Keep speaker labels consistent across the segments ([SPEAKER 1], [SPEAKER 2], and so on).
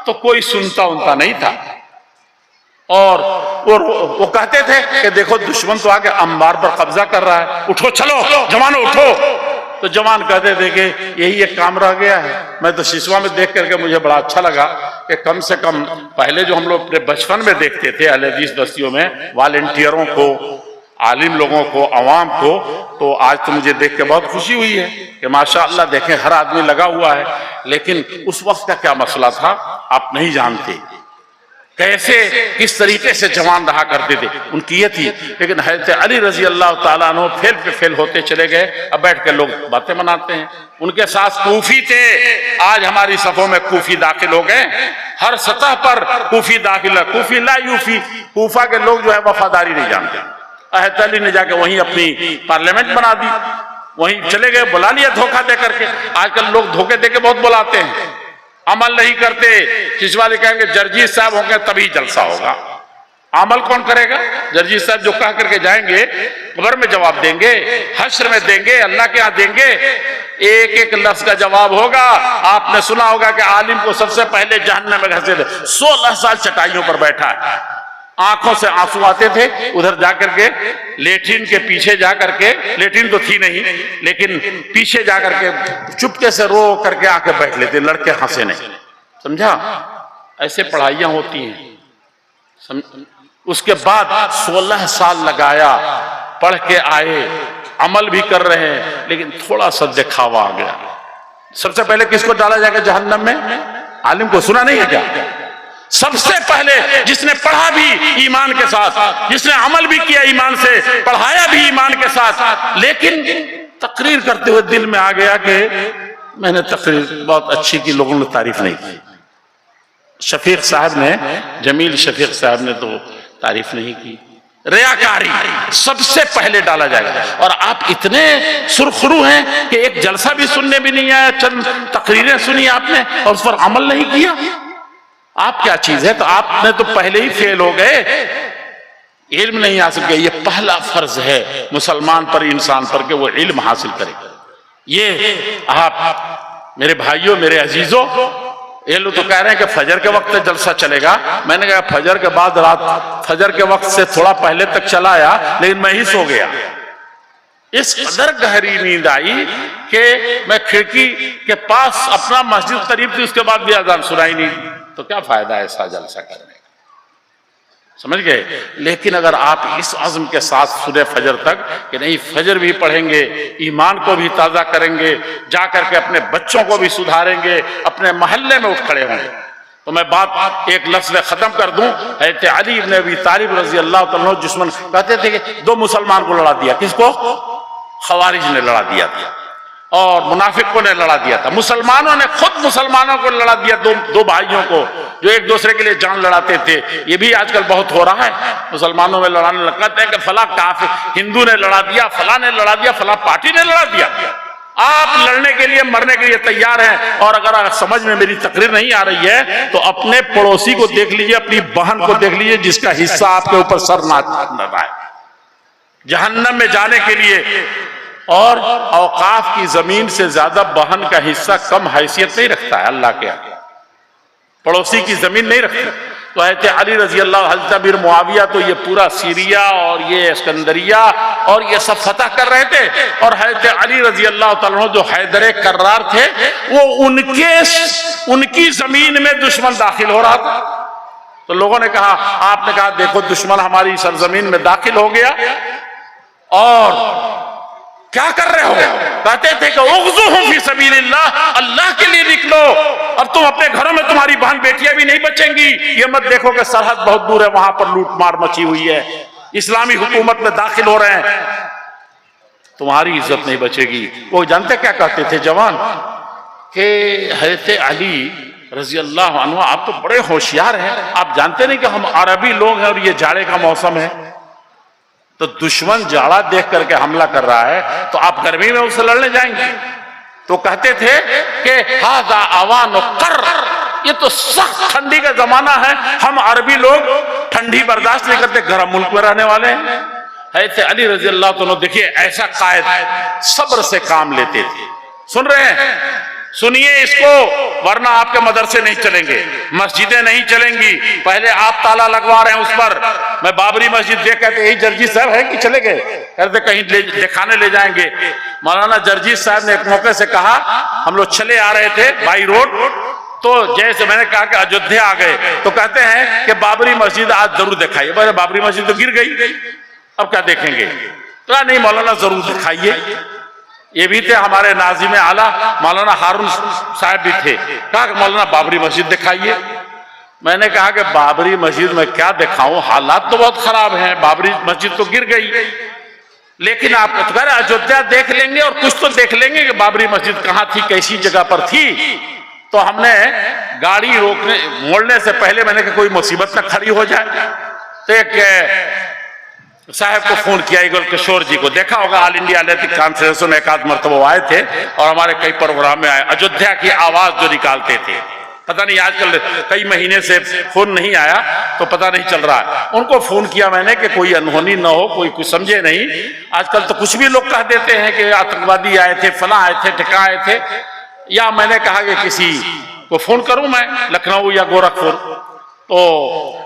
[SPEAKER 1] تو کوئی سنتا انتا نہیں تھا، اور وہ کہتے تھے کہ دیکھو دشمن تو آگے انبار پر قبضہ کر رہا ہے، اٹھو چلو جوانو اٹھو۔ تو جوان کہتے تھے کہ یہی ایک کام رہ گیا ہے۔ میں تو شیشوا میں دیکھ کر کے مجھے بڑا اچھا لگا کہ کم سے کم پہلے جو ہم لوگ اپنے بچپن میں دیکھتے تھے اہل حدیث بستیوں میں والنٹیئروں کو، عالم لوگوں کو، عوام کو، تو آج تو مجھے دیکھ کے بہت خوشی ہوئی ہے کہ ماشاءاللہ دیکھیں ہر آدمی لگا ہوا ہے۔ لیکن اس وقت کا کیا مسئلہ تھا آپ نہیں جانتے، کیسے کس طریقے سے جوان رہا کرتے تھے، ان کی یہ تھی۔ لیکن حضرت علی رضی اللہ تعالیٰ عنہ فیل پہ فیل ہوتے چلے گئے، اب بیٹھ کے لوگ باتیں مناتے ہیں۔ ان کے ساتھ کوفی تھے، آج ہماری صفوں میں کوفی داخل ہو گئے، ہر سطح پر کوفی داخل ہے۔ کوفی لا یوفی، کوفہ کے لوگ جو ہے وفاداری نہیں جانتے۔ حضرت علی نے جا کے وہیں اپنی پارلیمنٹ بنا دی، وہیں چلے گئے، بلا لیا دھوکہ دے کر کے۔ آج کل لوگ دھوکے دے کے بہت بلاتے ہیں، عمل نہیں کرتے۔ کسی والے کہیں گے جرجیت صاحب ہوں گے تبھی جلسہ ہوگا، عمل کون کرے گا؟ جرجیت صاحب جو کہہ کر کے جائیں گے قبر میں جواب دیں گے، حشر میں دیں گے، اللہ کے ہاں دیں گے، ایک ایک لفظ کا جواب ہوگا۔ آپ نے سنا ہوگا کہ عالم کو سب سے پہلے جہنم میں گھسے تھے، 16 سال چٹائیوں پر بیٹھا ہے، آنکھوں سے آنسو آتے تھے، ادھر جا کر کے لیٹرین کے پیچھے جا کر کے، لیٹرین تو تھی نہیں لیکن پیچھے جا کر کے چپکے سے رو کر کے آ کے بیٹھ لیتے، لڑکے ہنسے نہیں، سمجھا؟ ایسے پڑھائیاں ہوتی ہیں۔ اس کے بعد 16 سال لگایا، پڑھ کے آئے، عمل بھی کر رہے ہیں، لیکن تھوڑا سا دکھاوا آ گیا۔ سب سے پہلے کس کو ڈالا جائے گا جہنم میں؟ عالم کو۔ سنا نہیں ہے کیا؟ سب سے پہلے جس نے پڑھا بھی ایمان کے ساتھ، جس نے عمل بھی کیا ایمان سے، پڑھایا بھی ایمان کے ساتھ، لیکن تقریر کرتے ہوئے دل میں آ گیا کہ میں نے تقریر بہت اچھی کی، لوگوں نے تعریف نہیں کی۔ شفیق صاحب نے، جمیل شفیق صاحب نے تو تعریف نہیں کی۔ ریاکاری سب سے پہلے ڈالا جائے گا۔ اور آپ اتنے سرخرو ہیں کہ ایک جلسہ بھی سننے بھی نہیں آیا، چند تقریریں سنی آپ نے اور اس پر عمل نہیں کیا۔ آپ کیا چیز ہے؟ تو آپ نے تو پہلے ہی فیل ہو گئے، علم نہیں حاصل کیا۔ یہ پہلا فرض ہے مسلمان پر، انسان پر، کہ وہ علم حاصل کرے۔ یہ آپ میرے بھائیوں، میرے عزیزوں، یہ لوگ تو کہہ رہے ہیں کہ فجر کے وقت جلسہ چلے گا۔ میں نے کہا فجر کے بعد، رات فجر کے وقت سے تھوڑا پہلے تک چلا آیا، لیکن میں ہی سو گیا۔ اس قدر گہری نیند آئی کہ میں کھڑکی کے پاس، اپنا مسجد قریب تھی، اس کے بعد بھی اذان سنائی نہیں۔ تو کیا فائدہ ہے ایسا جلسہ کرنے کا؟ سمجھ گئے؟ لیکن اگر آپ اس عزم کے ساتھ سورہ فجر تک کہ نہیں فجر بھی پڑھیں گے، ایمان کو بھی تازہ کریں گے، جا کر کے اپنے بچوں کو بھی سدھاریں گے، اپنے محلے میں اٹھ کھڑے ہوں گے، تو میں بات ایک لفظ میں ختم کر دوں۔ حضرت علی بن ابی طالب رضی اللہ تعالیٰ عنہ دشمن کہتے تھے کہ 2 مسلمان کو لڑا دیا۔ کس کو؟ خوارج نے لڑا دیا تھا اور منافقوں نے لڑا دیا تھا۔ مسلمانوں نے خود مسلمانوں کو لڑا دیا، دو بھائیوں کو جو ایک دوسرے کے لیے جان لڑاتے تھے۔ یہ بھی آج کل بہت ہو رہا ہے، مسلمانوں میں لڑانے لگتے ہیں کہ فلاں کافر ہندو نے لڑا دیا، فلاں نے لڑا دیا، فلاں پارٹی نے لڑا دیا۔ آپ لڑنے کے لیے، مرنے کے لیے تیار ہیں۔ اور اگر سمجھ میں میری تقریر نہیں آ رہی ہے تو اپنے پڑوسی کو دیکھ لیجئے، اپنی بہن کو دیکھ لیجئے جس کا حصہ آپ کے اوپر سر نہ آئے، جہنم میں جانے کے لیے۔ اور اوقاف کی زمین سے زیادہ بہن کا حصہ کم حیثیت نہیں رکھتا ہے اللہ کے آگے، پڑوسی کی زمین نہیں رکھتا۔ تو حضرت علی رضی اللہ، حضرت امیر معاویہ تو یہ پورا سیریا اور یہ اسکندریہ اور یہ سب فتح کر رہے تھے، اور حضرت علی رضی اللہ تعالیٰ عنہ جو حیدر کرار تھے، وہ ان کی زمین میں دشمن داخل ہو رہا تھا۔ تو لوگوں نے کہا، آپ نے کہا دیکھو دشمن ہماری سرزمین میں داخل ہو گیا، اور کیا کر رہے ہو؟ کہتے تھے کہ اغزوہم فی سبیل اللہ، اللہ کے لیے نکلو، اور تم اپنے گھروں میں تمہاری بہن بیٹیاں بھی نہیں بچیں گی۔ یہ مت دیکھو کہ سرحد بہت دور ہے، وہاں پر لوٹ مار مچی ہوئی ہے، اسلامی حکومت میں داخل ہو رہے ہیں، تمہاری عزت نہیں بچے گی۔ وہ جانتے کیا کہتے تھے جوان؟ کہ حضرت علی رضی اللہ عنہ آپ تو بڑے ہوشیار ہیں، آپ جانتے نہیں کہ ہم عربی لوگ ہیں اور یہ جاڑے کا موسم ہے، تو دشمن جاڑا دیکھ کر کے حملہ کر رہا ہے تو آپ گرمی میں اسے لڑنے جائیں گے؟ تو کہتے تھے کہ ھذا اوان قر، یہ تو سخت ٹھنڈی کا زمانہ ہے، ہم عربی لوگ ٹھنڈی برداشت نہیں کرتے، گرم ملک میں رہنے والے ہیں۔ حضرت علی رضی اللہ عنہ دیکھیے ایسا قائد صبر سے کام لیتے تھے۔ سن رہے ہیں؟ سنیے اس کو، ورنہ آپ کے مدرسے نہیں چلیں گے، مسجدیں نہیں چلیں گی۔ پہلے آپ تالا لگوا رہے ہیں اس پر۔ میں بابری مسجد دیکھ کہتے یہی جرجیت صاحب ہے کہ چلے گئے، کہتے کہیں دکھانے لے جائیں گے۔ مولانا جرجیت صاحب نے ایک موقع سے کہا، ہم لوگ چلے آ رہے تھے بائی روڈ، تو جیسے میں نے کہا کہ ایودھیا آ گئے، تو کہتے ہیں کہ بابری مسجد آج ضرور دکھائیے۔ بولے بابری مسجد تو گر گئی، اب کیا دیکھیں گے؟ تو کہا نہیں مولانا ضرور دکھائیے۔ یہ بھی تھے ہمارے ناظم اعلیٰ مولانا ہارون صاحب بھی تھے، کہا کہ مولانا بابری مسجد دکھائیے۔ میں نے کہا کہ بابری مسجد میں کیا دکھاؤں، حالات تو بہت خراب ہیں، بابری مسجد تو گر گئی، لیکن آپ ایودھیا دیکھ لیں گے اور کچھ تو دیکھ لیں گے کہ بابری مسجد کہاں تھی، کیسی جگہ پر تھی۔ تو ہم نے گاڑی موڑنے سے پہلے میں نے کہا کوئی مصیبت نہ کھڑی ہو جائے، تو ایک صاحب کو فون کیا، ایگل کشور جی کو، دیکھا ہوگا آل انڈیا ایتھلیٹک کانفرنس میں ایک آدھ مرتبہ آئے تھے اور ہمارے کئی پروگرام میں آئے، ایودھیا کی آواز جو نکالتے تھے۔ پتہ نہیں آج کل کئی مہینے سے فون نہیں آیا تو پتہ نہیں چل رہا ہے۔ ان کو فون کیا میں نے کہ کوئی انہونی نہ ہو، کوئی کچھ سمجھے نہیں۔ آج کل تو کچھ بھی لوگ کہہ دیتے ہیں کہ آتنکوادی آئے تھے، فلاں آئے تھے، ٹھکاں آئے تھے، یا میں نے کہا کہ کسی کو فون کروں میں لکھنؤ یا گورکھپور، تو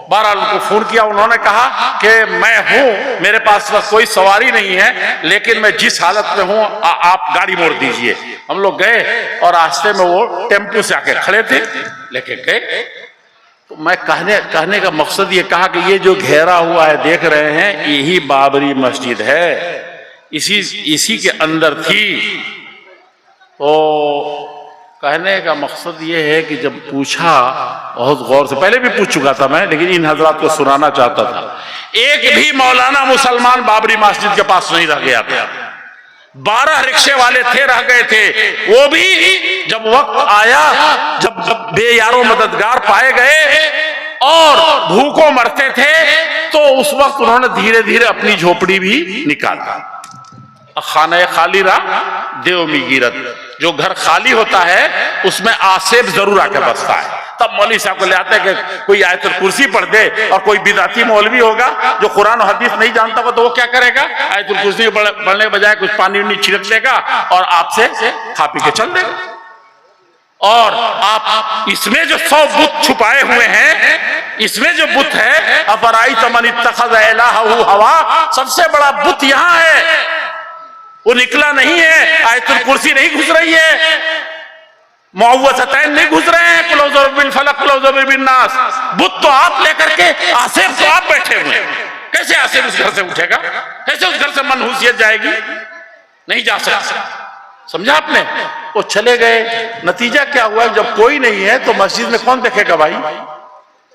[SPEAKER 1] بہرحال ان کو فون کیا، انہوں نے کہا کہ میں ہوں، میرے پاس کوئی سواری نہیں ہے، لیکن میں جس حالت میں ہوں آپ گاڑی موڑ دیجئے۔ ہم لوگ گئے اور راستے میں وہ ٹیمپو سے آ کے کھڑے تھے، لے کے گئے۔ تو میں کہنے کا مقصد یہ کہا کہ یہ جو گھیرا ہوا ہے دیکھ رہے ہیں، یہی بابری مسجد ہے، اسی کے اندر تھی۔ تو کہنے کا مقصد یہ ہے کہ جب پوچھا بہت غور سے، پہلے بھی پوچھ چکا تھا میں، لیکن ان حضرات کو سنانا چاہتا تھا، ایک بھی مولانا مسلمان بابری مسجد کے پاس نہیں رہ گیا تھا۔ 12 رکشے والے تھے، رہ گئے تھے، وہ بھی جب وقت آیا، جب بے یارو مددگار پائے گئے اور بھوکوں مرتے تھے، تو اس وقت انہوں نے دھیرے دھیرے اپنی جھوپڑی بھی نکالا۔ خانہ خالی رہا دیو می گیرت، جو گھر خالی ہوتا ہے اس میں آسیب ضرور آ کے بستا ہے۔ تب مولوی صاحب کو لے آتے کہ کوئی آیت الکرسی پڑھ دے، اور کوئی بدعتی مولوی ہوگا جو قرآن و حدیث نہیں جانتا ہوگا تو وہ کیا کرے گا؟ آیت الکرسی پڑھنے کے بجائے کچھ پانی وانی چھڑک دے گا اور آپ سے کھا پی کے چل دے گا۔ اور آپ اس میں جو 100 بت چھپائے ہوئے ہیں، اس میں جو بت ہے، افرائیت من اتخذ الہہ ہوا، سب سے بڑا بت یہاں ہے، وہ نکلا نہیں ہے، آیت الکرسی نہیں گھس رہی ہے، معوذتین نہیں گھس رہے ہیں، قل اعوذ برب الفلق قل اعوذ برب الناس، بت تو آپ لے کر کے، آصف تو آپ بیٹھے ہوئے ہیں۔ کیسے آصف اس گھر سے اٹھے گا؟ کیسے اس گھر سے منحوسیت جائے گی؟ نہیں جا سکتا۔ سمجھا آپ نے؟ وہ چلے گئے، نتیجہ کیا ہوا؟ جب کوئی نہیں ہے تو مسجد میں کون دیکھے گا بھائی؟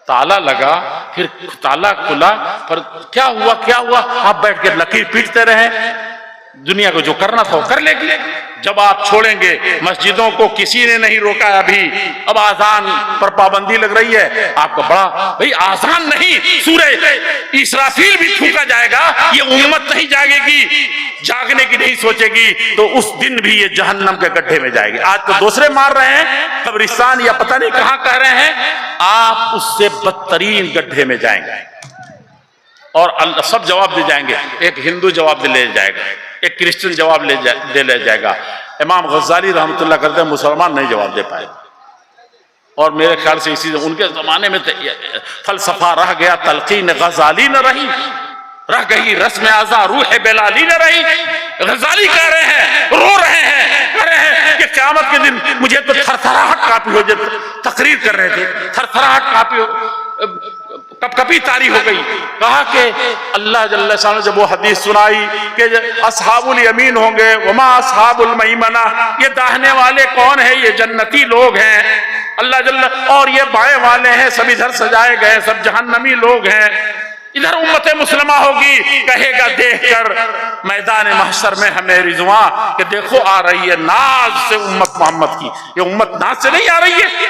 [SPEAKER 1] تالا لگا، پھر تالا کھلا، پھر کیا ہوا؟ آپ بیٹھ کے لکیر پیٹتے رہے، دنیا کو جو کرنا تھا وہ کر لے گی۔ جب آپ چھوڑیں گے، مسجدوں کو کسی نے نہیں روکا ابھی، اب آذان پر پابندی لگ رہی ہے، آپ کو بڑا بھئی آذان نہیں، سورہ اسرافیل بھی پھونکا جائے گا، یہ امت نہیں جاگے گی، جاگنے کی نہیں سوچے گی، تو اس دن بھی یہ جہنم کے گڈھے میں جائے گی۔ آج تو دوسرے مار رہے ہیں، قبرستان یا پتہ نہیں کہاں کہہ رہے ہیں، آپ اس سے بدترین گڈھے میں جائیں گے، اور سب جواب دے جائیں گے۔ ایک ہندو جواب دے لے جائے گا، ایک کرسچن جواب دے لے جائے گا۔ امام غزالی رحمۃ اللہ کرتے ہیں مسلمان نہیں جواب دے پائے، اور میرے خیال سے اسی ان کے زمانے میں فلسفہ رہ گیا، تلقین غزالی نہ رہی، رہ گئی رسم اعضا روح بلالی نہ رہی۔ غزالی کہہ رہے ہیں، رو رہے ہیں، کہہ رہے ہیں کہ قیامت کے دن مجھے تو تھرتھراہٹ کاپی ہو جائے، تقریر کر رہے تھے، تھرتھراہٹ کاپی کپ کپی تاری ہو گئی۔ کہا کہ اللہ جل شانہ جب وہ حدیث سنائی کہ اصحاب الیمین ہوں گے، وما اصحاب المیمنہ، یہ داہنے والے کون ہیں؟ یہ جنتی لوگ ہیں اللہ جل، اور یہ بائیں والے ہیں، سب ادھر سجائے گئے، سب جہنمی لوگ ہیں۔ ادھر امت مسلمہ ہوگی، کہے گا دیکھ کر میدان محشر میں ہمیں رضواں کہ دیکھو آ رہی ہے ناز سے امت محمد کی، یہ امت ناز سے نہیں آ رہی ہے،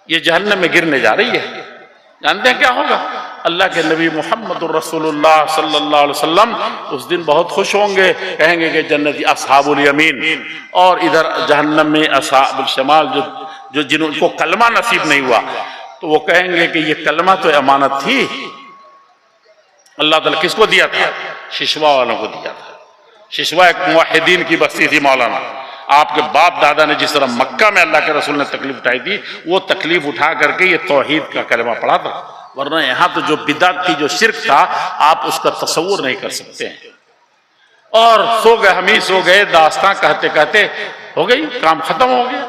[SPEAKER 1] یہ جہنم میں گرنے جا رہی ہے۔ جانتے ہیں کیا ہوگا؟ اللہ کے نبی محمد الرسول اللہ صلی اللہ علیہ وسلم اس دن بہت خوش ہوں گے، کہیں گے کہ جنتی اصحاب الیمین، اور ادھر جہنم میں اصحاب الشمال جو جنہوں کو کلمہ نصیب نہیں ہوا، تو وہ کہیں گے کہ یہ کلمہ تو امانت تھی، اللہ تعالیٰ کس کو دیا تھا؟ ششوا والوں کو دیا تھا۔ ششوا ایک موحدین کی بستی تھی مولانا، آپ کے باپ دادا نے جس طرح مکہ میں اللہ کے رسول نے تکلیف اٹھائی تھی، وہ تکلیف اٹھا کر کے یہ توحید کا کلمہ پڑھا تھا، ورنہ یہاں تو جو بدعت تھی، جو شرک تھا، آپ اس کا تصور نہیں کر سکتے ہیں۔ اور سو گئے، ہم ہی سو گئے، داستان کہتے کہتے ہو گئی، کام ختم ہو گیا۔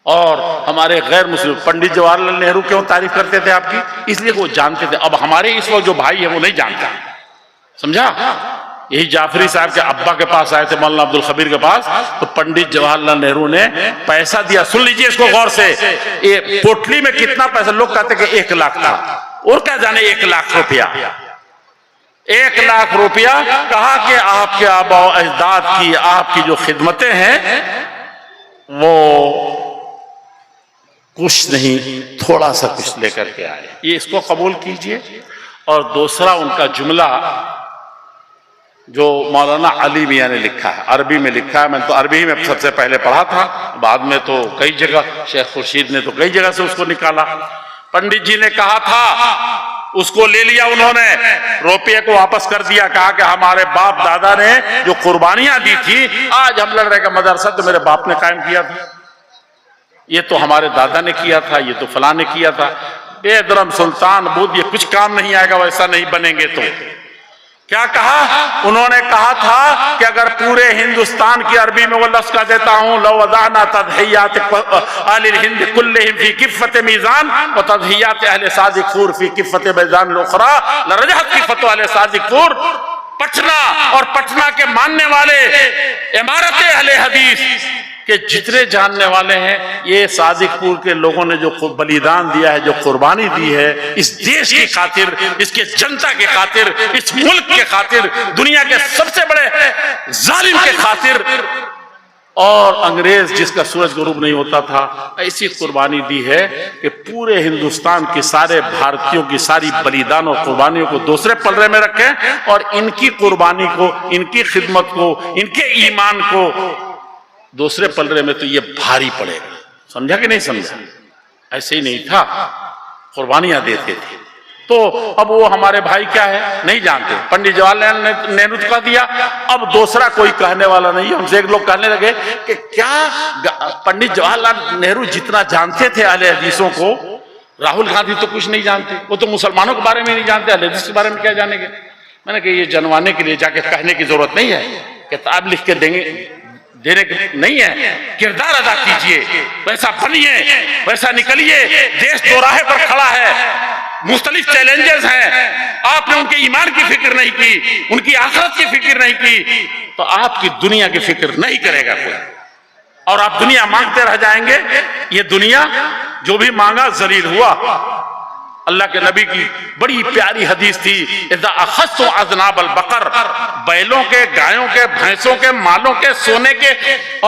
[SPEAKER 1] اور ہمارے غیر مسلم پنڈت جواہر لال نہرو کیوں تعریف کرتے تھے آپ کی؟ اس لیے وہ جانتے تھے۔ اب ہمارے اس وقت جو بھائی ہیں وہ نہیں جانتا، سمجھا؟ یہی جعفری صاحب کے ابا کے پاس آئے تھے، مولانا عبد الخبیر کے پاس، تو پنڈت جواہر لال نہرو نے پیسہ دیا۔ سن لیجئے اس کو غور سے، یہ پوٹلی میں کتنا پیسہ، لوگ کہتے کہ 1 لاکھ تھا، اور کیا جانے 1 لاکھ روپیہ، 1 لاکھ روپیہ۔ کہا کہ آپ کے آباء و اجداد کی، آپ کی جو خدمتیں ہیں وہ کچھ نہیں، تھوڑا سا کچھ لے کر کے آئے، یہ اس کو قبول کیجئے۔ اور دوسرا ان کا جملہ جو مولانا علی میاں نے لکھا ہے، عربی میں لکھا ہے، میں تو عربی میں سب سے پہلے پڑھا تھا، بعد میں تو کئی جگہ شیخ خورشید نے تو کئی جگہ سے اس کو نکالا۔ پنڈت جی نے کہا تھا، اس کو لے لیا انہوں نے، روپیے کو واپس کر دیا، کہا کہ ہمارے باپ دادا نے جو قربانیاں دی تھی، آج ہم لڑ رہے کہ مدرسہ تو میرے باپ نے قائم کیا تھا، یہ تو ہمارے دادا نے کیا تھا، یہ تو فلاں نے کیا تھا۔ بے درم سلطان بود، یہ کچھ کام نہیں آئے گا ویسا نہیں بنیں گے تو۔ کیا کہا انہوں نے؟ کہا تھا کہ اگر پورے ہندوستان کی، عربی میں وہ لفظ کہہ دیتا ہوں، لو وضعنا تضحیات اہل الہند کلہم فی کفۃ میزان وتضحیات اہل صادق پور فی کفۃ میزان الاخری لرجحت کفۃ اہل صادق پور۔ پٹنہ اور پٹنہ کے ماننے والے، عمارت اہل حدیث کہ جتنے جاننے والے ہیں، یہ صادق پور کے لوگوں نے جو بلیدان دیا ہے، جو قربانی دی ہے اس دیش کی خاطر، اس کے جنتا کے خاطر، اس ملک کے خاطر، دنیا کے سب سے بڑے ظالم کے خاطر، اور انگریز جس کا سورج غروب نہیں ہوتا تھا، ایسی قربانی دی ہے کہ پورے ہندوستان کے سارے بھارتیوں کی ساری بلیدان اور قربانیوں کو دوسرے پلڑے میں رکھیں، اور ان کی قربانی کو، ان کی خدمت کو، ان کے ایمان کو دوسرے پلڑے میں تو یہ بھاری پڑے گا۔ سمجھا کہ نہیں سمجھا؟ ایسے ہی نہیں تھا، قربانیاں دیتے تھے۔ تو اب وہ ہمارے بھائی کیا ہے نہیں جانتے۔ پنڈت جواہر لال نہرو کا دیا، اب دوسرا کوئی کہنے والا نہیں۔ ہم سے ایک لوگ کہنے لگے کہ کیا پنڈت جواہر لال نہرو جتنا جانتے تھے اہل حدیثوں کو، راہل گاندھی تو کچھ نہیں جانتے، وہ تو مسلمانوں کے بارے میں نہیں جانتے، اہل حدیث کے بارے میں کیا جانیں گے؟ میں نے کہا یہ جنوانے کے لیے جا کے کہنے کی ضرورت نہیں ہے، کتاب لکھ کے دینے نہیں ہے، کردار ادا کیجئے، ویسا بنیے، ویسا نکلیے۔ دیش دو راہے پر کھڑا ہے، مختلف چیلنجز ہیں، آپ نے ان کے ایمان کی فکر نہیں کی، ان کی آخرت کی فکر نہیں کی، تو آپ کی دنیا کی فکر نہیں کرے گا کوئی، اور آپ دنیا مانگتے رہ جائیں گے۔ یہ دنیا جو بھی مانگا ذلیل ہوا۔ اللہ کے نبی کی بڑی پیاری حدیث تھی، اذا اخذتم اذناب البقر، بیلوں کے، گایوں کے، بھینسوں کے، مالوں کے، سونے کے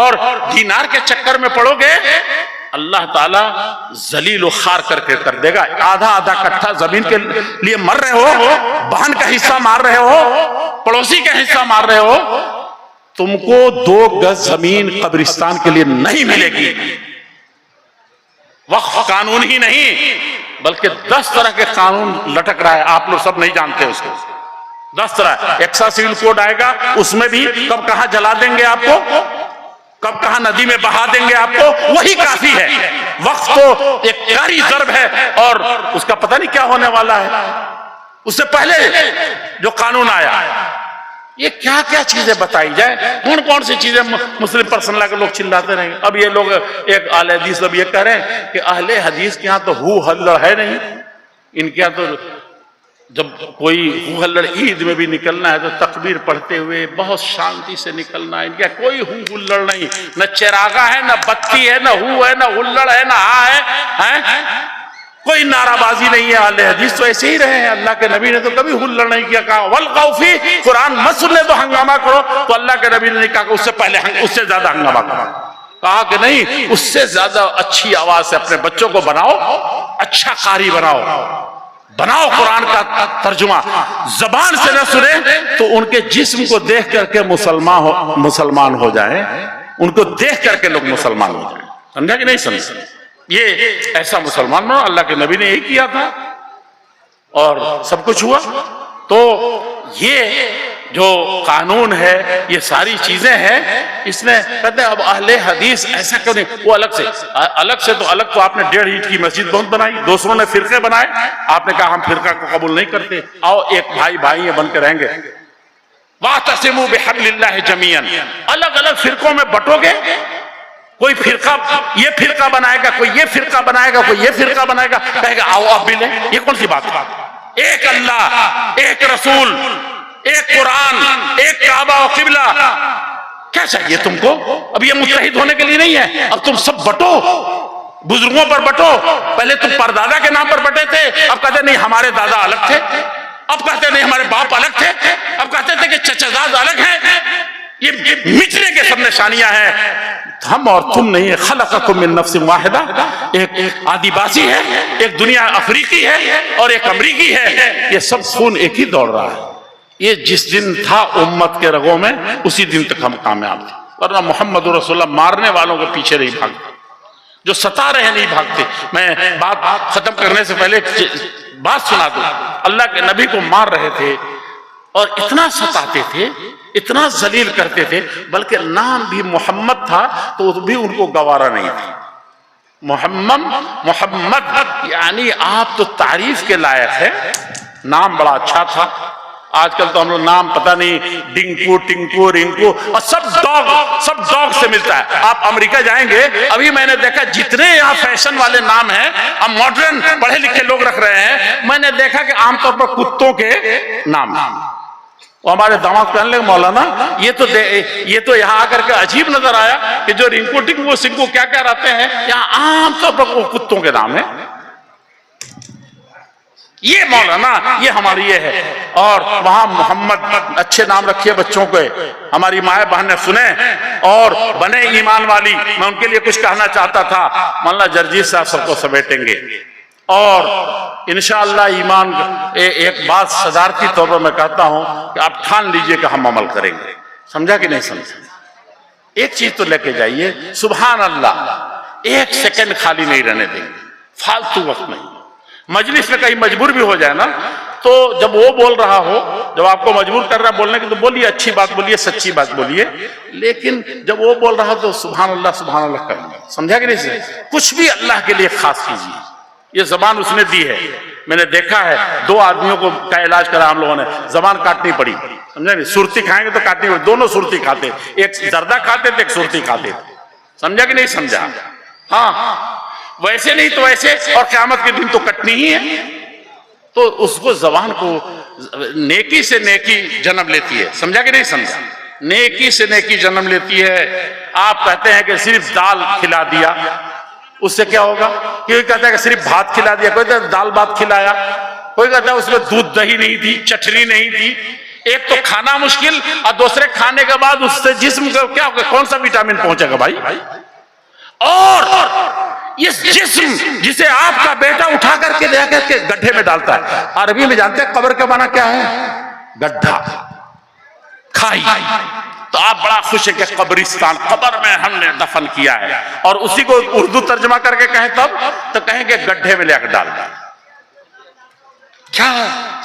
[SPEAKER 1] اور دینار کے چکر میں پڑو گے، اللہ تعالیٰ ذلیل و خوار کر کے کر دے گا۔ آدھا آدھا کٹھا زمین کے لیے مر رہے ہو، بہن کا حصہ مار رہے ہو، پڑوسی کا حصہ مار رہے ہو، تم کو 2 گز زمین قبرستان کے لیے نہیں ملے گی۔ وقف قانون ہی نہیں بلکہ 10 طرح کے قانون لٹک رہا ہے، آپ لوگ سب نہیں جانتے اس کو۔ 10 طرح ایکسا سیول کوڈ آئے گا، اس میں بھی کب کہاں جلا دیں گے آپ کو، کب کہاں ندی میں بہا دیں گے آپ کو، وہی کافی ہے۔ وقف تو ایک کاری ضرب ہے، اور اس کا پتہ نہیں کیا ہونے والا ہے۔ اس سے پہلے جو قانون آیا، یہ کیا کیا چیزیں بتائی جائیں، کون کون سی چیزیں مسلم پرسن لا کے لوگ چلاتے رہیں گے۔ اب یہ لوگ ایک اہل حدیث اب یہ کہہ رہے ہیں کہ اہل حدیث کے ہاں تو ہو ہلڑ ہے نہیں، ان کے ہاں تو جب کوئی ہو ہلڑ عید میں بھی نکلنا ہے تو تکبیر پڑھتے ہوئے بہت شانتی سے نکلنا ہے، ان کے کوئی ہو ہلڑ نہیں، نہ چراغا ہے، نہ بتی ہے، نہ ہو ہے، نہ ہلڑ ہے، نہ ہاں ہے، کوئی نعرہ بازی نہیں ہے۔ اہل حدیث تو ایسے ہی رہے ہیں، اللہ کے نبی نے تو کبھی ہلڑ نہیں کیا، کہا والغوا فی، قرآن مت سننے تو ہنگامہ کرو، تو اللہ کے نبی نے نہیں کہا کہ اس سے پہلے اس سے زیادہ ہنگامہ کرو، کہا کہ نہیں، اس سے زیادہ اچھی آواز سے اپنے بچوں کو بناؤ، اچھا قاری بناؤ قرآن کا ترجمہ، زبان سے نہ سنیں تو ان کے جسم کو دیکھ کر کے مسلمان ہو جائیں، ان کو دیکھ کر کے لوگ مسلمان ہو جائیں۔ سمجھا کہ نہیں سمجھا؟ یہ ایسا مسلمان بنو، اللہ کے نبی نے یہی کیا تھا اور سب کچھ ہوا۔ تو یہ جو قانون ہے، یہ ساری چیزیں ہیں، اس نے کہتے ہیں اب اہل حدیث ایسا کیوں نہیں، وہ الگ سے تو آپ نے 1.5 اینٹ کی مسجد بہت بنائی، دوسروں نے فرقے بنائے، آپ نے کہا ہم فرقہ کو قبول نہیں کرتے، آؤ ایک بھائی بن کے رہیں گے، وَاعْتَصِمُوا بِحَبْلِ اللَّهِ جَمِيعًا، الگ الگ فرقوں میں بٹو گے، کوئی فرقہ یہ فرقہ بنائے گا، کوئی یہ فرقہ بنائے گا، کوئی یہ فرقہ بنائے گا، کہے گا آؤ آپ بھی لیں، یہ کون سی بات ہے؟ ایک اللہ، ایک رسول، ایک قرآن، ایک کعبہ و قبلہ، کیا چاہیے تم کو؟ اب یہ متحد ہونے کے لیے نہیں ہے، اب تم سب بٹو، بزرگوں پر بٹو، پہلے تم پردادا کے نام پر بٹے تھے، اب کہتے نہیں ہمارے دادا الگ تھے، اب کہتے نہیں ہمارے باپ الگ تھے، اب کہتے تھے کہ چچا زاد الگ ہیں، یہ مٹنے کے سب نشانیاں ہیں، ہم اور تم نہیں ہے، خلقکم من نفس واحدہ، ایک آدیواسی ہے، ایک دنیا افریقی ہے اور ایک امریکی ہے، یہ سب خون ایک ہی دوڑ رہا ہے، یہ جس دن تھا امت کے رگوں میں اسی دن تک ہم کامیاب تھے، ورنہ محمد رسول اللہ مارنے والوں کے پیچھے نہیں بھاگتے، جو ستا رہے نہیں بھاگتے۔ میں بات ختم کرنے سے پہلے بات سنا دوں، اللہ کے نبی کو مار رہے تھے اور اتنا ستاتے تھے، اتنا ذلیل کرتے تھے، بلکہ نام بھی محمد تھا تو بھی ان کو گوارا نہیں تھا، محمد یعنی آپ تو تعریف کے لائق ہے، نام بڑا اچھا تھا۔ آج کل تو ہم لوگ نام پتہ نہیں، ڈنکو ٹنکو رنکو، اور سب ڈاگ سے ملتا ہے۔ آپ امریکہ جائیں گے، ابھی میں نے دیکھا جتنے یہاں فیشن والے نام ہیں، اب ماڈرن پڑھے لکھے لوگ رکھ رہے ہیں، میں نے دیکھا کہ عام طور پر کتوں کے نام، وہ ہمارے داماد کہنے لگے مولانا یہ تو یہاں آ کر کے عجیب نظر آیا کہ جو رنکو ٹنکو سنکو کیا کیا رہتے ہیں، یہاں عام طور پر وہ کتوں کے نام ہیں، یہ مولانا یہ ہماری یہ ہے، اور وہاں محمد اچھے نام رکھیے بچوں کو، ہماری مائیں بہنیں سنیں اور بنے ایمان والی۔ میں ان کے لیے کچھ کہنا چاہتا تھا، مولانا جرجیت صاحب سب کو سمیٹیں گے، اور انشاءاللہ ایمان ایک بات صدارتی طور پر میں کہتا ہوں کہ آپ ٹھان لیجئے کہ ہم عمل کریں گے، سمجھا کہ نہیں سمجھا؟ ایک چیز تو لے کے جائیے، سبحان اللہ، ایک سیکنڈ خالی نہیں رہنے دیں گے، فالتو وقت نہیں۔ مجلس میں کہیں مجبور بھی ہو جائے نا، تو جب وہ بول رہا ہو، جب آپ کو مجبور کر رہا ہے بولنے کے تو بولیے، اچھی بات بولیے، سچی بات بولیے، لیکن جب وہ بول رہا تو سبحان اللہ کریے، سمجھا کہ نہیں؟ کچھ بھی اللہ کے لیے خاص کیجیے، یہ زبان اس نے دی ہے۔ میں نے دیکھا ہے 2 آدمیوں کا علاج کرا ہم لوگوں نے، زبان کاٹنی پڑی، سمجھا نہیں؟ سرتی کھائیں گے تو کاٹنی پڑی، دونوں سرتی کھاتے، ایک زردہ کھاتے تھے، ایک سرتی کھاتے تھے، سمجھا کہ نہیں سمجھا؟ ہاں ویسے نہیں تو ویسے، اور قیامت کے دن تو کٹنی ہی ہے، تو اس کو زبان کو نیکی سے نیکی جنم لیتی ہے، سمجھا کہ نہیں سمجھا؟ نیکی سے نیکی جنم لیتی ہے۔ آپ کہتے ہیں کہ صرف دال کھلا دیا، اس سے کیا ہوگا؟ کوئی کہتا ہے کہ صرف بھات کھلا دیا، کوئی کہتا ہے دال بھات کھلایا، کوئی کہتا ہے اس میں دودھ دہی نہیں تھی، چٹنی نہیں تھی۔ ایک تو کھانا مشکل، اور دوسرے کھانے کے بعد اس سے جسم کو کیا ہوگا؟ کون سا وٹامن پہنچے گا بھائی؟ اور اس جسم جسے آپ کا بیٹا اٹھا کر کے لے کر کے گڈھے میں ڈالتا ہے، عربی میں جانتے ہیں قبر کا معنی کیا ہے؟ گڈھا، کھائی۔ تو آپ بڑا خوش ہیں کہ قبرستان، قبر میں ہم نے دفن کیا ہے، اور اسی کو اردو ترجمہ کر کے کہیں تب تو کہیں کہ گڈھے میں لے کر ڈال دیں۔ کیا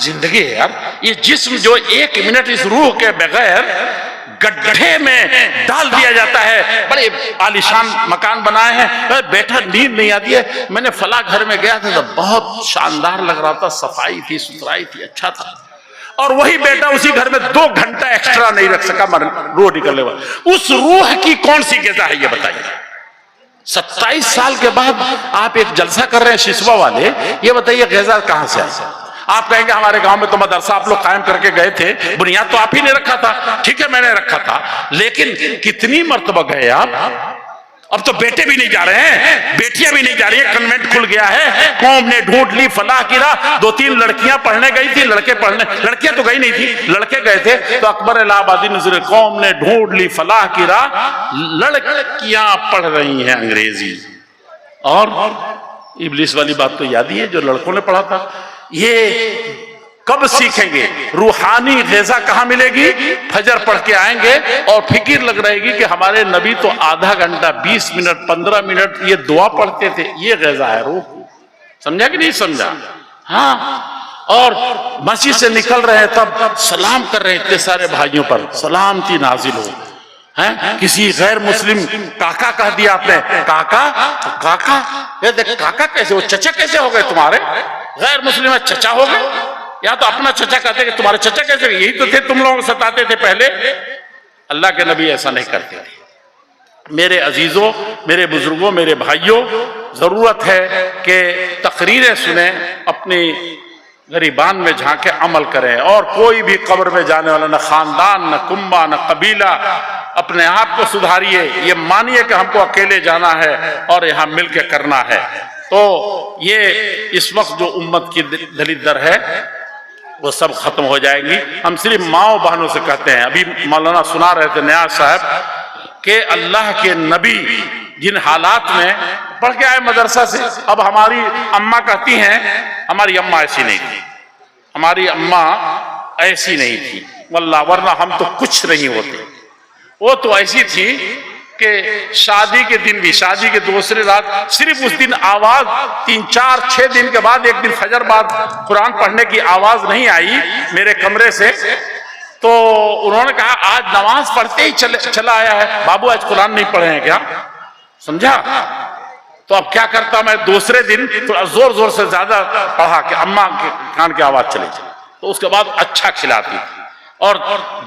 [SPEAKER 1] زندگی ہے یار! یہ جسم جو 1 منٹ اس روح کے بغیر گڈھے میں ڈال دیا جاتا ہے۔ بڑے عالیشان مکان بنائے ہیں، بیٹھا نیند نہیں آتی ہے۔ میں نے فلاں گھر میں گیا تھا تو بہت شاندار لگ رہا تھا، صفائی تھی، ستھرائی تھی، اچھا تھا، اور وہی بیٹا اسی گھر میں 2 گھنٹہ ایکسٹرا نہیں رکھ سکا، روح نکلنے والا۔ اس روح کی کون سی غذا ہے یہ بتائیے؟ 27 سال کے بعد آپ ایک جلسہ کر رہے ہیں ششوا والے، یہ بتائیے غذا کہاں سے آئے؟ آپ کہیں گے ہمارے گاؤں میں تو مدرسہ آپ لوگ قائم کر کے گئے تھے، بنیاد تو آپ ہی نے رکھا تھا۔ ٹھیک ہے میں نے رکھا تھا، لیکن کتنی مرتبہ گئے آپ؟ اب تو بیٹے بھی نہیں جا رہے ہیں، بیٹیاں بھی نہیں جا رہی ہیں، کنوینٹ کھل گیا ہے، قوم نے ڈھونڈ لی فلاح کی راہ۔ 2-3 لڑکیاں پڑھنے گئی تھی، لڑکیاں تو گئی نہیں تھی، لڑکے گئے تھے، تو اکبر الہ آبادی نظر قوم نے ڈھونڈ لی فلاح کی راہ، لڑکیاں پڑھ رہی ہیں انگریزی۔ اور ابلیس والی بات تو یاد ہی ہے جو لڑکوں نے پڑھا تھا۔ یہ کب سیکھیں گے؟ روحانی غذا کہاں ملے گی؟ فجر پڑھ کے آئیں گے اور فکر لگ رہے گی کہ ہمارے نبی تو آدھا گھنٹہ 20 منٹ 15 منٹ یہ دعا پڑھتے تھے، یہ غذا ہے روح، سمجھا کہ نہیں سمجھا؟ ہاں اور مسجد سے نکل رہے ہیں تب سلام کر رہے ہیں اتنے سارے بھائیوں پر، سلامتی نازل ہو. کسی غیر مسلم کاکا کہہ دیا آپ نے، کاکا کاکا، یہ دیکھ کاکا کیسے ہو، چچا کیسے ہو گئے تمہارے؟ غیر مسلم ہے چچا ہو گئے. یا تو اپنا چچا کہتے کہ تمہارے چچا کیسے، یہی تو تھے تم لوگوں کو ستاتے تھے پہلے. اللہ کے نبی ایسا نہیں کرتے تھے. میرے عزیزوں، میرے بزرگوں، میرے بھائیوں، ضرورت ہے کہ تقریریں سنیں، اپنی غریبان میں جھانکے عمل کریں. اور کوئی بھی قبر میں جانے والا، نہ خاندان، نہ کنبہ، نہ قبیلہ، اپنے آپ کو سدھاریے. یہ مانیے کہ ہم کو اکیلے جانا ہے اور یہاں مل کے کرنا ہے. تو یہ اس وقت جو امت کی دلیدر ہے وہ سب ختم ہو جائے گی. ہم صرف ماؤں بہنوں سے کہتے ہیں. ابھی مولانا سنا رہے تھے نیاز صاحب کہ اللہ کے نبی جن حالات میں پڑھ کے آئے مدرسہ سے. اب ہماری اماں کہتی ہیں، ہماری اماں ایسی نہیں تھی، ہماری اماں ایسی نہیں تھی واللہ، ورنہ ہم تو کچھ نہیں ہوتے. وہ تو ایسی تھی کہ شادی کے دن بھی، شادی کے دوسرے رات، صرف اس دن آواز 3 4 6 دن کے بعد ایک دن فجر بعد قرآن پڑھنے کی آواز نہیں آئی میرے کمرے سے. تو انہوں نے کہا آج نماز پڑھتے ہی چلا آیا ہے بابو، آج قرآن نہیں پڑھے ہیں کیا؟ سمجھا؟ تو اب کیا کرتا میں، دوسرے دن تھوڑا زور زور سے زیادہ پڑھا کہ اماں کے کان کی آواز چلی جائے. تو اس کے بعد اچھا کھلاتی تھی. اور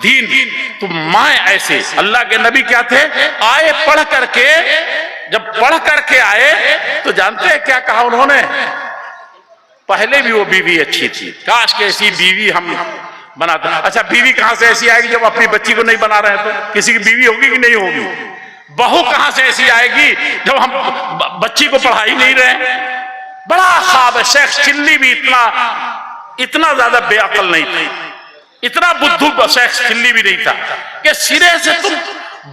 [SPEAKER 1] دین تو مائیں ایسے، اللہ کے نبی کیا تھے، آئے پڑھ کر کے، جب پڑھ کر کے آئے تو جانتے ہیں کیا کہا انہوں نے؟ پہلے بھی وہ بیوی اچھی تھی، کاش کہ ایسی بیوی ہم بناتے. اچھا بیوی کہاں سے ایسی آئے گی جب اپنی بچی کو نہیں بنا رہے؟ تو کسی کی بیوی ہوگی کہ نہیں ہوگی؟ بہو کہاں سے ایسی آئے گی جب ہم بچی کو پڑھا ہی نہیں رہے؟ بڑا خواب ہے. شیخ چلی بھی اتنا زیادہ بے عقل نہیں تھا، اتنا بدھو شیخ چلی بھی نہیں تھا کہ سرے سے تم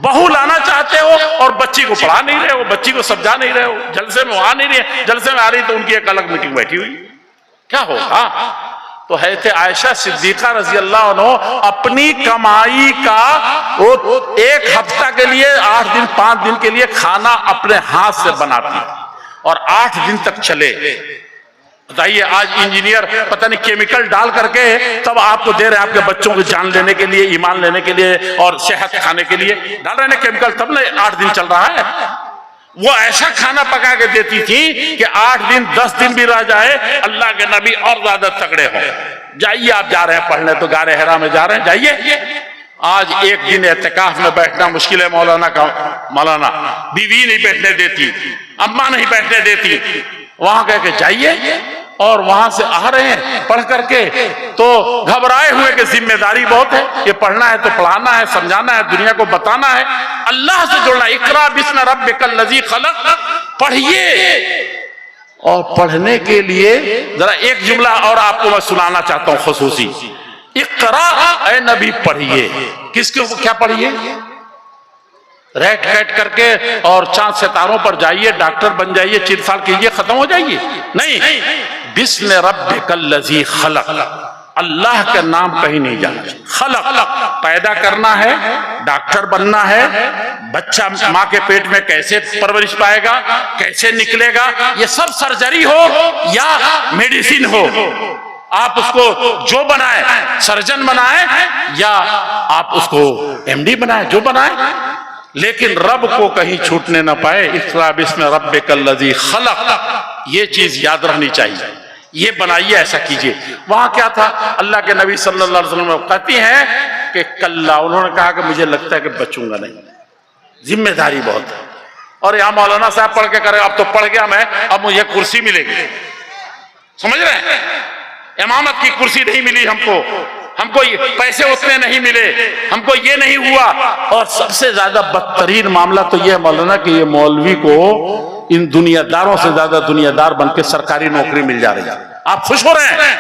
[SPEAKER 1] بہو لانا چاہتے ہو اور بچی کو پڑھا نہیں رہے ہو، بچی کو سمجھا نہیں رہے ہو، جلسے میں آ نہیں رہے. جلسے میں آ رہی تو ان کی ایک الگ میٹنگ بیٹھی ہوئی. کیا ہوگا؟ تو حضرت عائشہ صدیقہ رضی اللہ عنہ اپنی کمائی کا وہ 1 ہفتہ کے لیے 8 دن 5 دن کے لیے کھانا اپنے ہاتھ سے بناتی اور 8 دن تک چلے. بتائیے آج انجینئر پتہ نہیں کیمیکل ڈال کر کے تب آپ کو دے رہے ہیں، آپ کے بچوں کو جان لینے کے لیے، ایمان لینے کے لیے اور صحت کھانے کے لیے ڈال رہے ہیں کیمیکل، تب نہ 8 دن چل رہا ہے. وہ ایسا کھانا پکا کے دیتی تھی کہ 8 دن 10 دن بھی رہ جائے اللہ کے نبی اور زیادہ تگڑے ہوں. جائیے آپ جا رہے ہیں پڑھنے تو غار حرا میں جا رہے ہیں، جائیے. آج ایک دن اعتکاف میں بیٹھنا مشکل ہے مولانا کا. مولانا بیوی نہیں بیٹھنے دیتی، اماں نہیں بیٹھنے دیتی. وہاں کہہ کے جائیے، اور وہاں سے آ رہے ہیں پڑھ کر کے تو گھبرائے ہوئے کہ ذمہ داری بہت ہے، یہ پڑھنا ہے تو پڑھانا ہے، سمجھانا ہے، دنیا کو بتانا ہے، اللہ سے جڑنا. اقرا بسم ربک الذی خلق، پڑھیے. اور پڑھنے کے لیے ذرا ایک جملہ اور آپ کو میں سنانا چاہتا ہوں خصوصی. اقرا اے نبی پڑھیے. کس کے کیا پڑھیے؟ ریٹ کیٹ کر کے اور چاند ستاروں پر جائیے، ڈاکٹر بن جائیے، 4 سال کیجیے، ختم ہو جائیے؟ نہیں. بسم ربک الذی خلق، اللہ کا نام کہیں نہیں جانا. خلق پیدا کرنا ہے، ڈاکٹر بننا ہے. بچہ ماں کے پیٹ میں کیسے پرورش پائے گا، کیسے نکلے گا، یہ سب سرجری ہو یا میڈیسن ہو، آپ اس کو جو بنائے، سرجن بنائے یا آپ اس کو MD بنائے، جو بنائے، لیکن رب کو کہیں چھوٹنے نہ پائے. اقرا بسم ربک الذی خلق، یہ چیز یاد رہنی چاہیے. یہ بنائیے، ایسا کیجئے. وہاں کیا تھا؟ اللہ کے نبی صلی اللہ علیہ وسلم کہتی ہیں کہ کلا، انہوں نے کہا کہ مجھے لگتا ہے کہ بچوں گا نہیں، ذمہ داری بہت ہے. اور یہاں مولانا صاحب پڑھ کے کرے، اب تو پڑھ گیا میں، اب مجھے کرسی ملے گی. سمجھ رہے ہیں؟ امامت کی کرسی نہیں ملی ہم کو پیسے اتنے نہیں ملے، ہم کو یہ نہیں ہوا. اور سب سے زیادہ بدترین معاملہ تو یہ ہے مولانا کہ یہ مولوی کو ان دنیا داروں سے زیادہ دنیا دار بن کے سرکاری نوکری مل جا رہی ہے. آپ خوش ہو رہے ہیں؟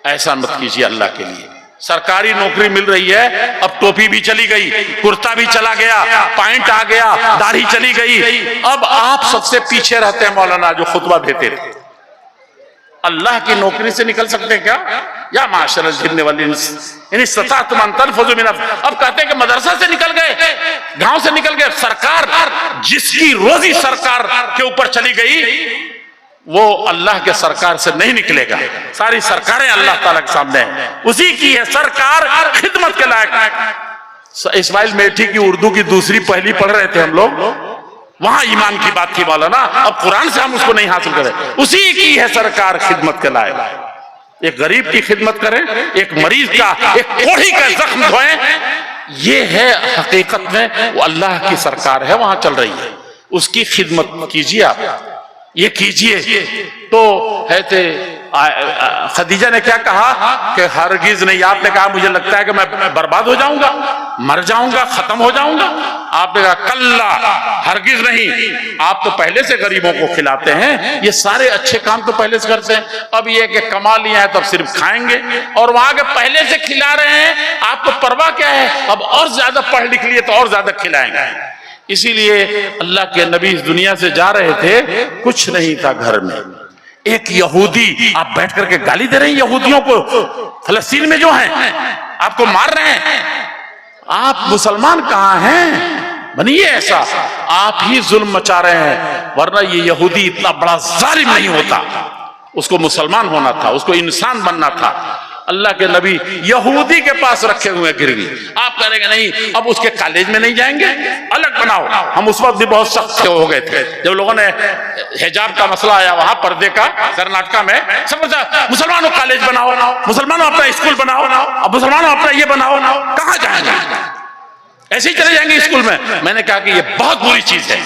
[SPEAKER 1] ایسا مت کیجیے اللہ کے لیے. سرکاری نوکری مل رہی ہے، اب ٹوپی بھی چلی گئی، کرتا بھی چلا گیا، پینٹ آ گیا، داڑھی چلی گئی. اب آپ سب سے پیچھے رہتے ہیں مولانا جو خطبہ دیتے تھے. اللہ کی نوکری سے نکل سکتے ہیں کیا؟ یا معاشر الجن والانس ان استطعتم ان تنفذوا من، اب کہتے ہیں کہ مدرسہ سے نکل گئے، گاؤں سے نکل گئے. سرکار جس کی روزی سرکار کے اوپر چلی گئی وہ اللہ کے سرکار سے نہیں نکلے گا. ساری سرکاریں اللہ تعالیٰ کے سامنے ہیں, اسی کی ہے سرکار خدمت کے لائق. اسماعیل میٹھی کی اردو کی دوسری پہلی پڑھ رہے تھے ہم لوگ, وہاں ایمان کی بات تھی مولانا. اب قرآن سے ہم اس کو نہیں حاصل کریں. اسی کی ہے سرکار خدمت کے لائق. ایک غریب کی خدمت کریں, ایک مریض کا, ایک کوڑھی کا زخم دھوئیں, یہ ہے حقیقت میں وہ اللہ کی سرکار ہے, وہاں چل رہی ہے. اس کی خدمت کیجیے, آپ یہ کیجیے. تو خدیجہ نے کیا کہا کہ ہرگز نہیں. آپ نے کہا مجھے لگتا ہے کہ میں برباد ہو جاؤں گا, مر جاؤں گا, ختم ہو جاؤں گا. آپ نے کہا کلا, ہرگز نہیں. آپ تو پہلے سے غریبوں کو کھلاتے ہیں, یہ سارے اچھے کام تو پہلے سے کرتے ہیں. اب یہ کہ کما لیا ہے تو اب صرف کھائیں گے, اور وہاں کے پہلے سے کھلا رہے ہیں, آپ کو پرواہ کیا ہے؟ اب اور زیادہ پڑھ لکھ لیے تو اور زیادہ کھلائیں گے. اسی لیے اللہ کے نبی اس دنیا سے جا رہے تھے, کچھ نہیں تھا گھر میں. ایک یہودی, آپ بیٹھ کر کے گالی دے رہے ہیں یہودیوں کو, فلسطین میں جو ہیں آپ کو مار رہے ہیں. آپ مسلمان کہاں ہیں؟ بنیے ایسا, آپ ہی ظلم مچا رہے ہیں. ورنہ یہ یہودی اتنا بڑا ظالم نہیں ہوتا, اس کو مسلمان ہونا تھا, اس کو انسان بننا تھا. اللہ کے نبی یہودی کے پاس رکھے ہوئے گروی. آپ کہیں گے نہیں اب اس کے کالج میں نہیں جائیں گے, الگ بناؤ. ہم اس وقت بھی بہت سخت ہو گئے تھے جب لوگوں نے حجاب کا مسئلہ آیا وہاں پردے کا کرناٹکا میں. سب مسلمانوں کالج بناؤ, مسلمانوں اپنا اسکول بناؤ, اب مسلمانوں اپنا یہ بناؤ. کہاں جائیں گے؟ ایسے ہی چلے جائیں گے اسکول میں. میں نے کہا کہ یہ بہت بری چیز ہے.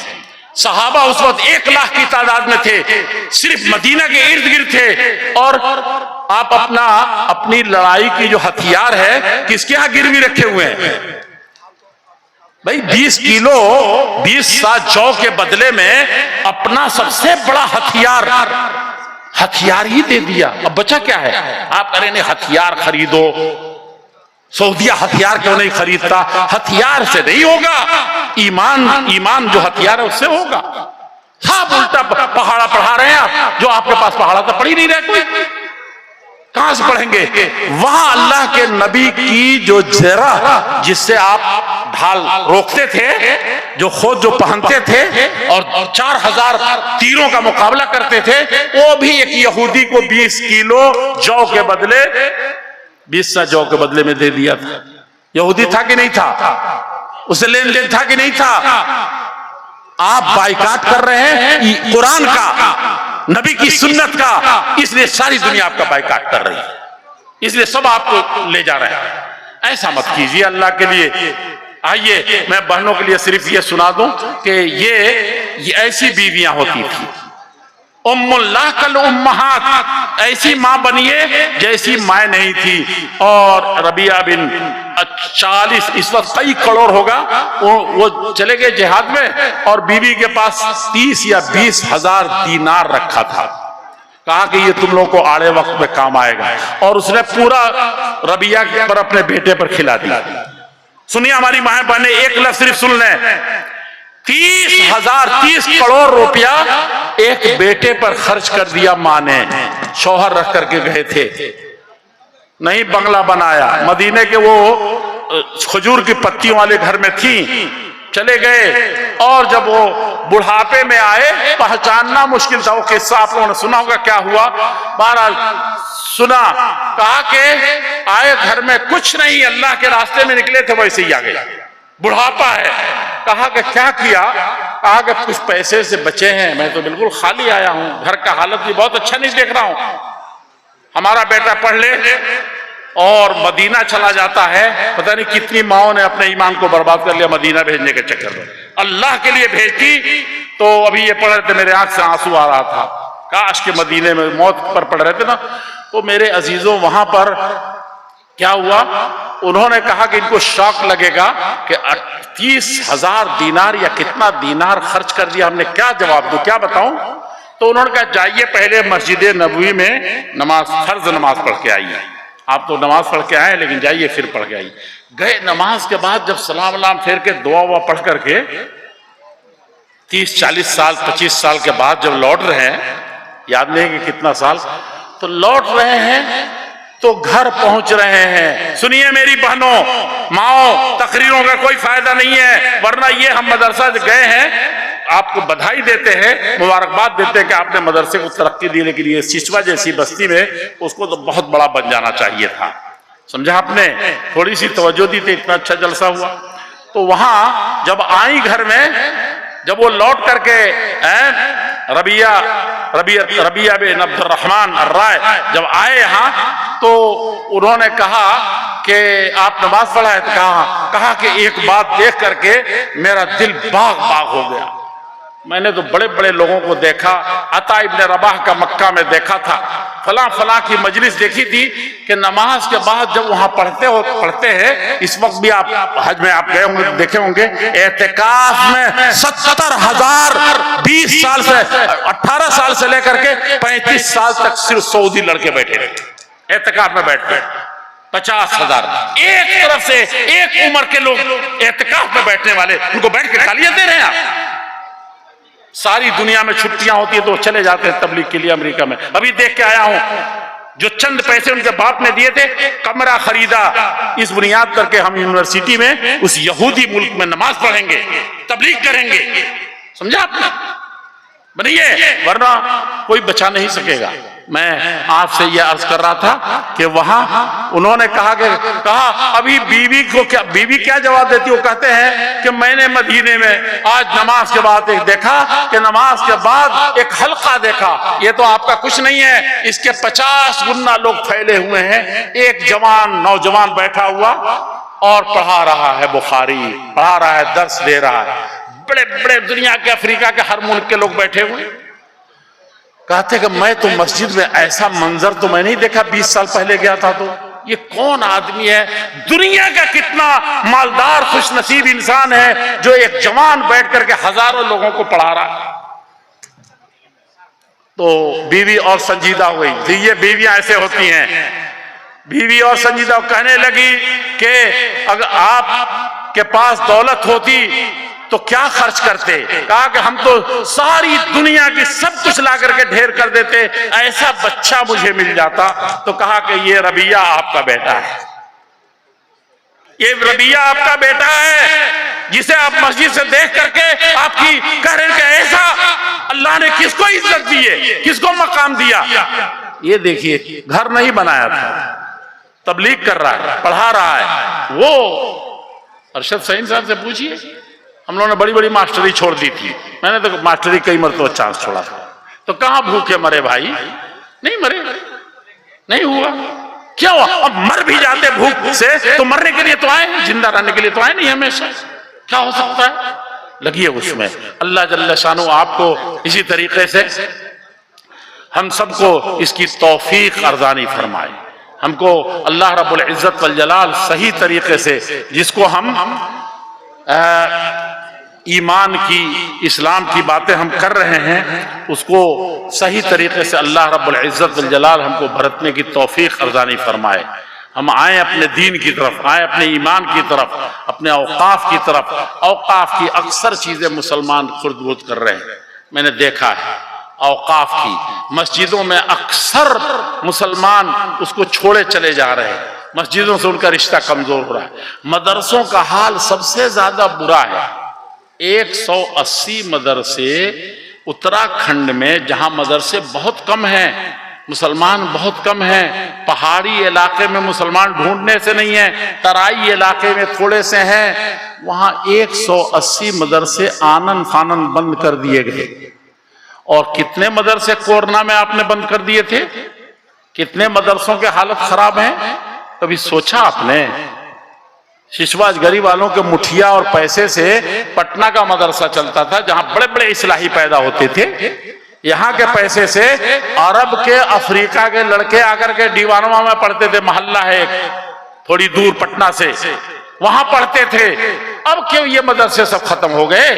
[SPEAKER 1] صحابہ اس وقت 1 لاکھ کی تعداد میں تھے, صرف مدینہ کے ارد گرد تھے, اور آپ اپنی لڑائی کی جو ہتھیار ہے کس کے ہاں گروی رکھے ہوئے ہیں؟ بھائی 20 کلو 20 سا جو کے بدلے میں اپنا سب سے بڑا ہتھیار ہی دے دیا. اب بچا کیا ہے؟ آپ کہہ رہے ہیں ہتھیار خریدو. سعودیہ ہتھیار کیوں نہیں خریدتا؟ ہتھیار سے نہیں ہوگا, ایمان جو ہتھیار ہے اس سے ہوگا. سب الٹا پہاڑا پڑھا رہے ہیں آپ, جو آپ کے پاس پہاڑا تو پڑھ ہی نہیں رہے کوئی, کہاں سے پڑھیں گے؟ وہاں اللہ کے نبی کی جو زرہ جس سے آپ ڈھال روکتے تھے, جو خود جو پہنتے تھے اور 4000 تیروں کا مقابلہ کرتے تھے, وہ بھی ایک یہودی کو 20 کلو جو کے بدلے 20 سا جو کے بدلے میں دے دیا تھا. یہودی تھا کہ نہیں تھا؟ اسے لین دین تھا کہ نہیں تھا؟ آپ بائیکاٹ کر رہے ہیں قرآن کا, نبی کی سنت کا, اس لیے ساری دنیا آپ کا بائیکاٹ کر رہی ہے, اس لیے سب آپ کو لے جا رہے ہیں. ایسا مت کیجیے اللہ کے لیے. آئیے میں بہنوں کے لیے صرف یہ سنا دوں کہ یہ ایسی بیویاں ہوتی تھی, ام اللہ کل امہات, ایسی ماں بنیے جیسی ماں نہیں تھی. اور ربیعہ بن 40 اس وقت کئی کروڑ ہوگا, وہ چلے گئے جہاد میں, اور بیوی کے پاس 30 یا 20 ہزار دینار رکھا تھا. کہا کہ یہ تم لوگوں کو آڑے وقت میں کام آئے گا, اور اس نے پورا ربیعہ پر اپنے بیٹے پر کھلا دیا. سنیے ہماری ماں بہنیں, ایک لفظ صرف سن لیں, 30 کروڑ روپیہ ایک بیٹے پر خرچ کر دیا ماں نے. شوہر رکھ کر کے گئے تھے, نہیں بنگلہ بنایا, مدینے کے وہ کھجور کی پتیوں والے گھر میں تھی, چلے گئے. اور جب وہ بڑھاپے میں آئے, پہچاننا مشکل تھا. وہ قصہ آپ لوگوں نے سنا ہوگا کیا ہوا. بہرحال سنا, کہا کہ آئے گھر میں کچھ نہیں, اللہ کے راستے میں نکلے تھے ویسے ہی آ گئے, بڑھاپا ہے. کہا کہ کیا کیا؟ کہا کہ کچھ پیسے سے بچے ہیں, میں تو بالکل خالی آیا ہوں, گھر کا حالت بھی بہت اچھا نہیں دیکھ رہا ہوں. ہمارا بیٹا پڑھ لے اور مدینہ چلا جاتا ہے, پتہ نہیں کتنی ماؤں نے اپنے ایمان کو برباد کر لیا مدینہ بھیجنے کے چکر میں. اللہ کے لیے بھیجتی تو ابھی یہ پڑھ رہے تھے, میرے آنکھ سے آنسو آ رہا تھا, کاش کے مدینے میں موت پر پڑھ رہے تھے نا. تو میرے عزیزوں وہاں پر کیا ہوا, انہوں نے کہا کہ ان کو شوق لگے گا کہ 30,000 دینار یا کتنا دینار خرچ کر دیا ہم نے, کیا جواب دوں, کیا بتاؤں. تو انہوں نے کہا جائیے پہلے مسجد نبوی میں نماز, فرض نماز پڑھ کے آئیے. آپ تو نماز پڑھ کے آئے لیکن جائیے پھر پڑھ کے آئیے. گئے, نماز کے بعد جب سلام علام پھیر کے دعا ہوا پڑھ کر کے 30-40 سال 25 سال کے بعد جب لوٹ رہے ہیں, یاد نہیں کہ کتنا سال, تو لوٹ رہے ہیں تو گھر پہنچ رہے ہیں. سنیے میری بہنوں ماؤں, تقریروں کا کوئی فائدہ نہیں ہے, ورنہ یہ ہم مدرسہ گئے ہیں آپ کو بدھائی دیتے ہیں، مبارکباد دیتے ہیں کہ آپ نے مدرسے کو ترقی دی، لیکن یہ سیچوا جیسی بستی میں اس کو تو بہت بڑا بن جانا چاہیے تھا. سمجھا آپ نے؟ تھوڑی سی توجہ دی تھی، اتنا اچھا جلسہ ہوا. تو وہاں جب آئی گھر میں، جب وہ لوٹ کر کے ربیہ بن عبد الرحمن الرائے جب آئے یہاں، تو انہوں نے کہا کہ آپ نماز پڑھا ہے؟ تو کہا کہ ایک بات دیکھ کر کے میرا دل باغ باغ ہو گیا. میں نے تو بڑے بڑے لوگوں کو دیکھا، عطا ابن رباح کا مکہ میں دیکھا تھا، فلاں فلاں کی مجلس دیکھی تھی کہ نماز کے بعد جب وہاں پڑھتے ہیں، اس وقت بھی آپ حج میں آپ گئے ہوں گے، دیکھے ہوں گے، اعتکاف میں 70,000 20 سال سے 18 سال سے لے کر کے 35 سال تک صرف سعودی لڑکے بیٹھے رہے اعتکاف میں بیٹھتے. 50,000 ایک طرف سے ایک عمر کے لوگ اعتکاف میں بیٹھنے والے، ان کو بیٹھ کے گالیاں دے رہے ہیں آپ. ساری دنیا میں چھٹیاں ہوتی ہیں تو چلے جاتے ہیں تبلیغ کے لیے امریکہ میں. ابھی دیکھ کے آیا ہوں، جو چند پیسے ان کے باپ نے دیے تھے، کمرہ خریدا اس بنیاد پر کہ ہم یونیورسٹی میں اس یہودی ملک میں نماز پڑھیں گے، تبلیغ کریں گے. سمجھا آپ نے؟ بنیے، ورنہ کوئی بچا نہیں سکے گا. میں آپ سے یہ عرض کر رہا تھا کہ وہاں انہوں نے کہا ابھی بیوی کیا جواب دیتی؟ وہ کہتے ہیں کہ میں نے مدینے میں آج نماز کے بعد ایک دیکھا کہ نماز کے بعد ایک حلقہ دیکھا. یہ تو آپ کا کچھ نہیں ہے، اس کے 50 گنا لوگ پھیلے ہوئے ہیں. ایک نوجوان بیٹھا ہوا اور پڑھا رہا ہے بخاری، پڑھا رہا ہے، درس دے رہا ہے. بڑے بڑے دنیا کے، افریقہ کے ہر ملک کے لوگ بیٹھے ہوئے. کہتے کہ میں تو مسجد میں ایسا منظر تو میں نہیں دیکھا 20 سال پہلے گیا تھا. تو یہ کون آدمی ہے؟ دنیا کا کتنا مالدار خوش نصیب انسان ہے جو ایک جوان بیٹھ کر کے ہزاروں لوگوں کو پڑھا رہا ہے. تو بیوی اور سنجیدہ ہوئی. یہ بیویاں ایسے ہوتی ہیں، بیوی اور سنجیدہ کہنے لگی کہ اگر آپ کے پاس دولت ہوتی تو کیا خرچ کرتے؟ کہا کہ ہم تو ساری دنیا کی سب کچھ لا کر کے ڈھیر کر دیتے، ایسا بچہ مجھے مل جاتا. تو کہا کہ یہ ربیہ آپ کا بیٹا ہے، یہ ربیہ آپ کا بیٹا ہے جسے آپ مسجد سے دیکھ کر کے آپ کی کہہ رہے ہیں کہ ایسا اللہ نے کس کو عزت دی ہے، کس کو مقام دیا. یہ دیکھیے، گھر نہیں بنایا تھا، تبلیغ کر رہا ہے، پڑھا رہا ہے. وہ ارشد سعید صاحب سے پوچھئے، ہم لوگوں نے بڑی بڑی ماسٹری چھوڑ دی تھی. میں نے تو ماسٹری کئی مرتبہ چانس چھوڑا تھا. تو کہاں بھوکے مرے بھائی؟ نہیں مرے، نہیں ہوا. کیا ہوا؟ اب مر بھی جاتے بھوک سے تو مرنے کے لیے تو آئے، زندہ رہنے کے لیے تو آئے نہیں ہمیشہ. کیا ہو سکتا ہے؟ لگیے اس میں. اللہ جل شانہ آپ کو اسی طریقے سے ہم سب کو اس کی توفیق ارزانی فرمائے. ہم کو اللہ رب العزت والجلال صحیح طریقے سے، جس کو ہم ایمان کی، اسلام کی باتیں ہم کر رہے ہیں، اس کو صحیح طریقے سے اللہ رب العزت والجلال ہم کو برتنے کی توفیق ارزانی فرمائے. ہم آئیں اپنے دین کی طرف، آئیں اپنے ایمان کی طرف، اپنے اوقاف کی طرف. اوقاف کی اکثر چیزیں مسلمان خرد برد کر رہے ہیں. میں نے دیکھا ہے اوقاف کی مسجدوں میں اکثر مسلمان اس کو چھوڑے چلے جا رہے ہیں. مسجدوں سے ان کا رشتہ کمزور ہو رہا ہے. مدرسوں کا حال سب سے زیادہ برا ہے. 180 مدرسے اتراکھنڈ میں، جہاں مدرسے بہت کم ہیں، مسلمان بہت کم ہیں. پہاڑی علاقے میں مسلمان ڈھونڈنے سے نہیں ہیں، ترائی علاقے میں تھوڑے سے ہیں. وہاں 180 مدرسے آنن فانن بند کر دیے گئے. اور کتنے مدرسے کورونا میں آپ نے بند کر دیے تھے؟ کتنے مدرسوں کے حالت خراب ہیں؟ کبھی سوچا آپ نے؟ ششواج گری والوں کے مٹھیا اور پیسے سے پٹنہ کا مدرسہ چلتا تھا جہاں بڑے بڑے اصلاحی پیدا ہوتے تھے. یہاں کے پیسے سے عرب کے، افریقہ کے لڑکے آ کر کے ڈیوانوا میں پڑھتے تھے. محلہ ہے ایک تھوڑی دور پٹنہ سے، وہاں پڑھتے تھے. اب کیوں یہ مدرسے سب ختم ہو گئے؟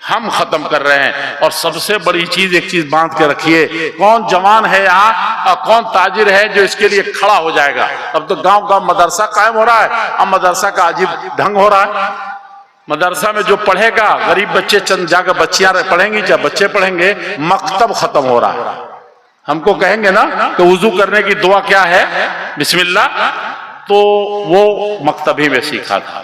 [SPEAKER 1] ہم ختم کر رہے ہیں. اور سب سے بڑی چیز، ایک چیز باندھ کے رکھیے، کون جوان ہے یہاں اور کون تاجر ہے جو اس کے لیے کھڑا ہو جائے گا؟ اب تو گاؤں گاؤں مدرسہ قائم ہو رہا ہے. اب مدرسہ کا عجیب ڈھنگ ہو رہا ہے. مدرسہ میں جو پڑھے گا، غریب بچے چند جا کر بچیاں پڑھیں گی، جب بچے پڑھیں گے. مکتب ختم ہو رہا ہے. ہم کو کہیں گے نا کہ وضو کرنے کی دعا کیا ہے؟ بسم اللہ. تو وہ مکتب ہی میں سیکھا تھا.